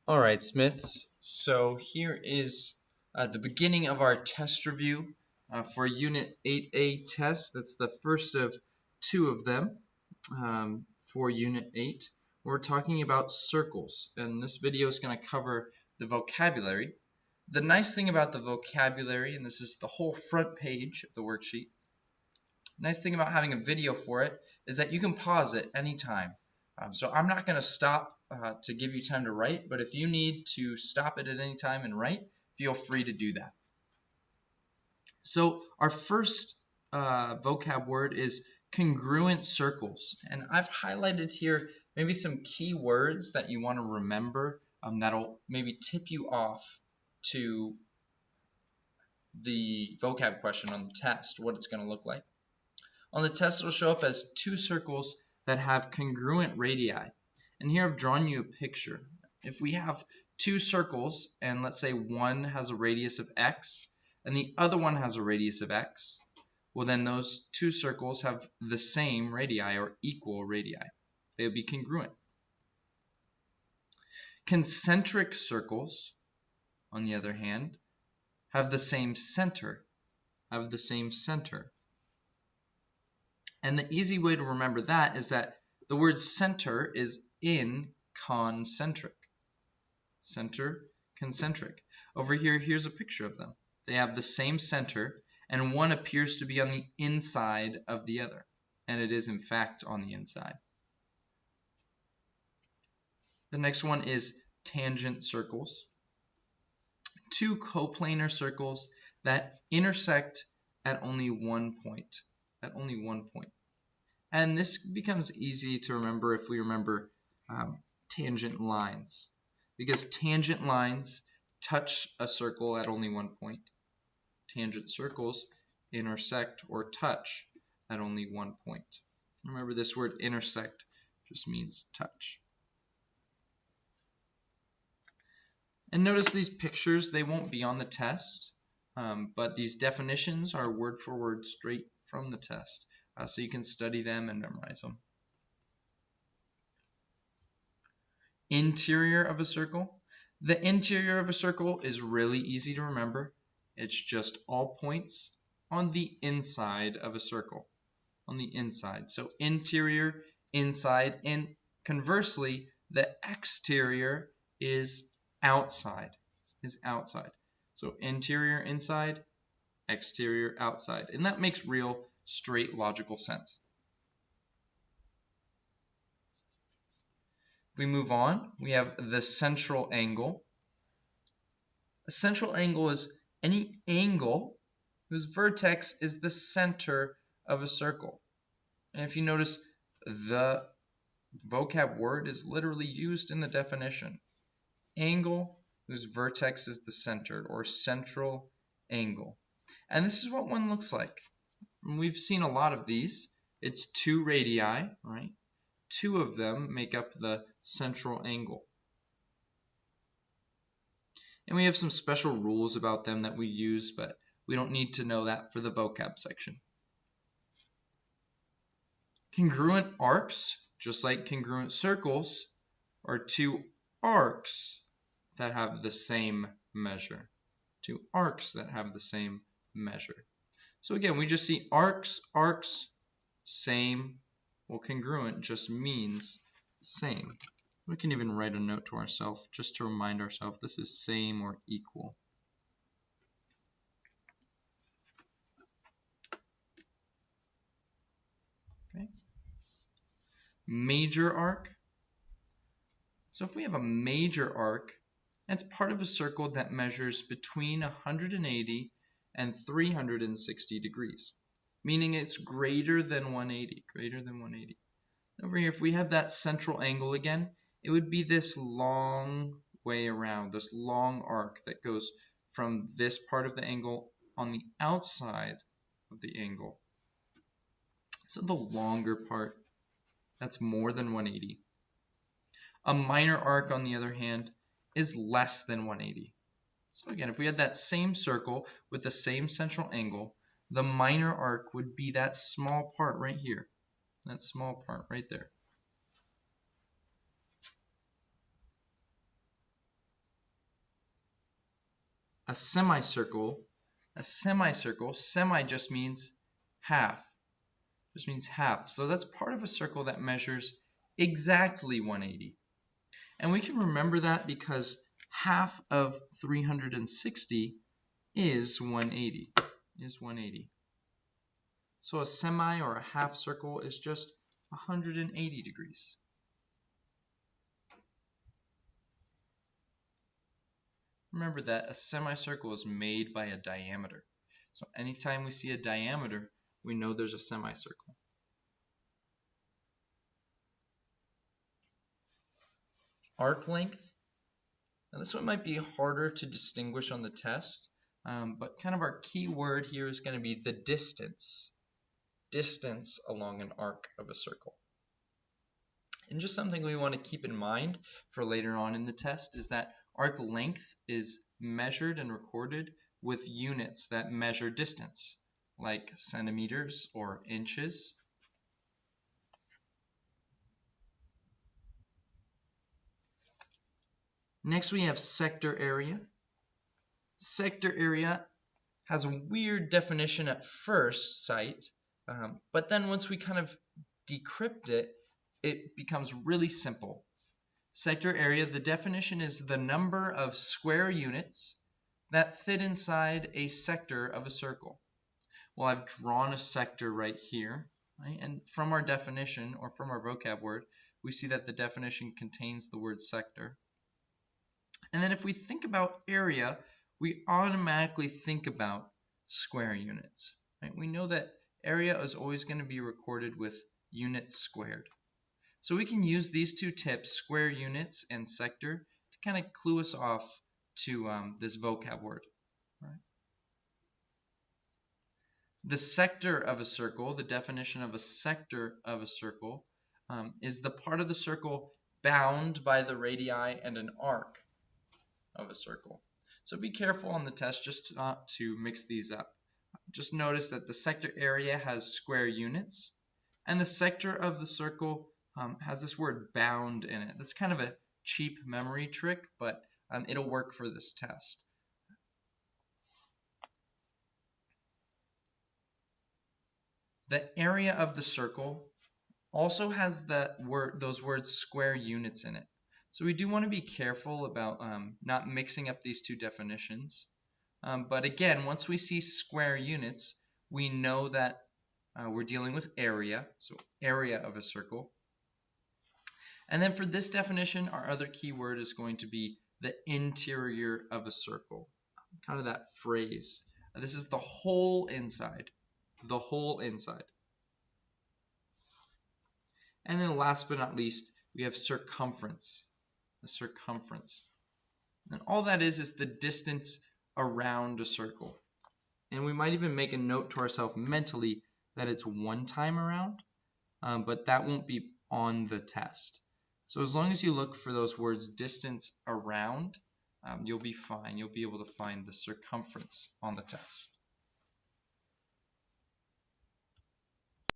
All right, Smiths. So here is the beginning of our test review for Unit 8A test. That's the first of two of them for Unit 8. We're talking about circles, and this video is going to cover the vocabulary. The nice thing about the vocabulary, and this is the whole front page of the worksheet, nice thing about having a video for it is that you can pause it anytime. So I'm not going to stop to give you time to write, but if you need to stop it at any time and write, feel free to do that. So our first vocab word is congruent circles, and I've highlighted here maybe some key words that you want to remember that'll maybe tip you off to the vocab question on the test, what it's going to look like. On the test, it'll show up as two circles that have congruent radii. And here I've drawn you a picture. If we have two circles, and let's say one has a radius of x, and the other one has a radius of x, well then those two circles have the same radii or equal radii. They would be congruent. Concentric circles, on the other hand, have the same center. And the easy way to remember that is that the word center is in concentric. Center, concentric. Over here, here's a picture of them. They have the same center, and one appears to be on the inside of the other. And it is, in fact, on the inside. The next one is tangent circles. Two coplanar circles that intersect at only one point. And this becomes easy to remember if we remember tangent lines, because tangent lines touch a circle at only one point. Tangent circles intersect or touch at only one point. Remember, this word intersect just means touch. And notice these pictures, they won't be on the test, but these definitions are word for word straight from the test. So you can study them and memorize them. Interior of a circle. The interior of a circle is really easy to remember. It's just all points on the inside of a circle. On the inside. So interior, inside, and conversely, the exterior is outside. So interior, inside, exterior, outside. And that makes real straight logical sense. If we move on, we have the central angle. A central angle is any angle whose vertex is the center of a circle. And if you notice, the vocab word is literally used in the definition. Angle whose vertex is the center, or central angle. And this is what one looks like. We've seen a lot of these. It's two radii, right? Two of them make up the central angle. And we have some special rules about them that we use, but we don't need to know that for the vocab section. Congruent arcs, just like congruent circles, are two arcs that have the same measure. Two arcs that have the same measure. So again, we just see arcs, same. Well, congruent just means same. We can even write a note to ourselves just to remind ourselves this is same or equal. Okay. Major arc. So if we have a major arc, that's part of a circle that measures between 180 and 360 degrees, meaning it's greater than 180. Over here, if we have that central angle again, it would be this long way around, this long arc that goes from this part of the angle on the outside of the angle. So the longer part, that's more than 180. A minor arc, on the other hand, is less than 180. So again, if we had that same circle with the same central angle, the minor arc would be that small part right here. That small part right there. a semicircle, semi just means half. Just means half. So that's part of a circle that measures exactly 180. And we can remember that because half of 360 is 180. So a semi or a half circle is just 180 degrees. Remember that a semicircle is made by a diameter. So anytime we see a diameter, we know there's a semicircle. Arc length. Now this one might be harder to distinguish on the test, but kind of our key word here is going to be the distance. Distance along an arc of a circle. And just something we want to keep in mind for later on in the test is that arc length is measured and recorded with units that measure distance, like centimeters or inches. Next we have sector area. Sector area has a weird definition at first sight, but then once we kind of decrypt it, it becomes really simple. Sector area, the definition is the number of square units that fit inside a sector of a circle. Well, I've drawn a sector right here, right? And from our definition, or from our vocab word, we see that the definition contains the word sector. And then if we think about area, we automatically think about square units, right? We know that area is always going to be recorded with units squared. So we can use these two tips, square units and sector, to kind of clue us off to this vocab word. Right? The sector of a circle, the definition of a sector of a circle, is the part of the circle bound by the radii and an arc of a circle. So be careful on the test just not to mix these up. Just notice that the sector area has square units, and the sector of the circle has this word bound in it. That's kind of a cheap memory trick, but it'll work for this test. The area of the circle also has those words square units in it. So we do want to be careful about not mixing up these two definitions. But again, once we see square units, we know that we're dealing with area, so area of a circle. And then for this definition, our other key word is going to be the interior of a circle, kind of that phrase. This is the whole inside, the whole inside. And then last but not least, we have circumference, the circumference. And all that is the distance around a circle. And we might even make a note to ourselves mentally that it's one time around, but that won't be on the test. So as long as you look for those words distance around, you'll be fine. You'll be able to find the circumference on the test.